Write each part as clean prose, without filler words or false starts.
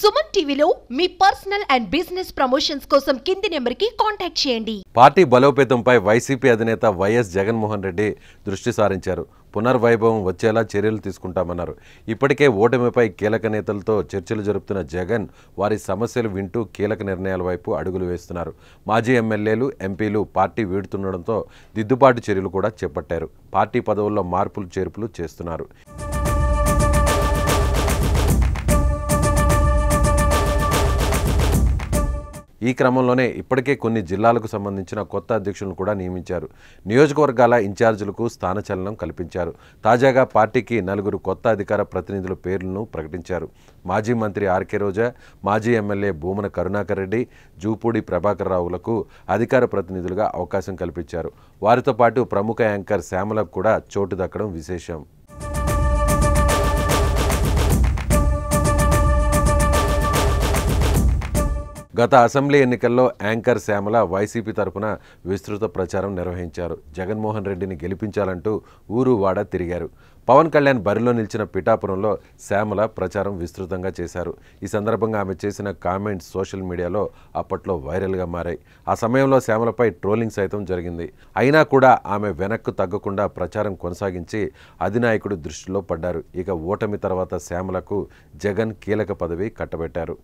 సుమన్ టీవీలో మీ personal and business promotions కోసం కింది నెంబర్కి కాంటాక్ట్ చేయండి. పార్టీ బలోపేతంపై వైసీపీ అధినేత వైఎస్ జగన్మోహన్ రెడ్డి దృష్టి సారించారు. పునర్వైభవం వచ్చేలా చర్యలు తీసుకుంటామన్నారు. ఇప్పటికే ఓటమిపై కీలక నేతలతో చర్చలు జరుపుతున్న జగన్ వారి సమస్యలు వింటూ కీలక నిర్ణయాల వైపు అడుగులు వేస్తున్నారు. మాజీ ఎమ్మెల్యేలు, ఎంపీలు పార్టీ వీడుతుండడంతో దిద్దుబాటు చర్యలు కూడా చేపట్టారు. పార్టీ పదవుల్లో మార్పులు చేర్పులు చేస్తున్నారు. ఈ క్రమంలోనే ఇప్పటికే కొన్ని జిల్లాలకు సంబంధించిన కొత్త అధ్యక్షులను కూడా నియమించారు. నియోజకవర్గాల ఇన్ఛార్జీలకు స్థానచలనం కల్పించారు. తాజాగా పార్టీకి 4 కొత్త అధికార ప్రతినిధుల పేర్లను ప్రకటించారు. మాజీ మంత్రి ఆర్కే రోజా, మాజీ ఎమ్మెల్యే భూమన కరుణాకర్ రెడ్డి, జూపూడి ప్రభాకర్ రావులకు అధికార ప్రతినిధులుగా అవకాశం కల్పించారు. వారితో పాటు ప్రముఖ యాంకర్ శ్యామలకు కూడా చోటు దక్కడం విశేషం. గత అసెంబ్లీ ఎన్నికల్లో యాంకర్ శ్యామల వైసీపీ తరపున విస్తృత ప్రచారం నిర్వహించారు. జగన్మోహన్ రెడ్డిని గెలిపించాలంటూ ఊరు వాడ తిరిగారు. పవన్ కళ్యాణ్ బరిలో నిలిచిన పిఠాపురంలో శ్యామల ప్రచారం విస్తృతంగా చేశారు. ఈ సందర్భంగా ఆమె చేసిన కామెంట్స్ సోషల్ మీడియాలో అప్పట్లో వైరల్గా మారాయి. ఆ సమయంలో శ్యామలపై ట్రోలింగ్ సైతం జరిగింది. అయినా కూడా ఆమె వెనక్కు తగ్గకుండా ప్రచారం కొనసాగించి అధినాయకుడు దృష్టిలో పడ్డారు. ఇక ఓటమి తర్వాత శ్యామలకు జగన్ కీలక పదవి కట్టబెట్టారు.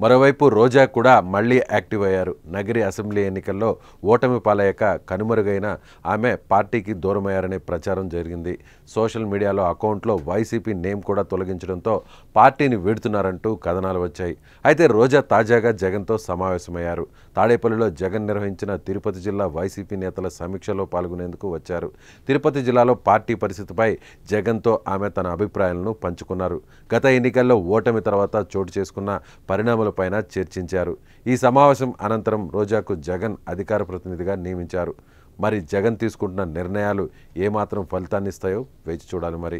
మరోవైపు రోజా కూడా మళ్లీ యాక్టివ్ అయ్యారు. నగిరి అసెంబ్లీ ఎన్నికల్లో ఓటమి పాలయ్యాక కనుమరుగైన ఆమె పార్టీకి దూరమయ్యారనే ప్రచారం జరిగింది. సోషల్ మీడియాలో అకౌంట్లో వైసీపీ నేమ్ కూడా తొలగించడంతో పార్టీని వీడుతున్నారంటూ కథనాలు వచ్చాయి. అయితే రోజా తాజాగా జగన్తో సమావేశమయ్యారు. తాడేపల్లిలో జగన్ నిర్వహించిన తిరుపతి జిల్లా వైసీపీ నేతల సమీక్షలో పాల్గొనేందుకు వచ్చారు. తిరుపతి జిల్లాలో పార్టీ పరిస్థితిపై జగన్తో ఆమె తన అభిప్రాయాలను పంచుకున్నారు. గత ఎన్నికల్లో ఓటమి తర్వాత చోటు చేసుకున్న పరిణామాలు పైన చర్చించారు. ఈ సమావేశం అనంతరం రోజాకు జగన్ అధికార ప్రతినిధిగా నియమించారు. మరి జగన్ తీసుకుంటున్న నిర్ణయాలు ఏమాత్రం ఫలితాన్నిస్తాయో వేచి చూడాలి మరి.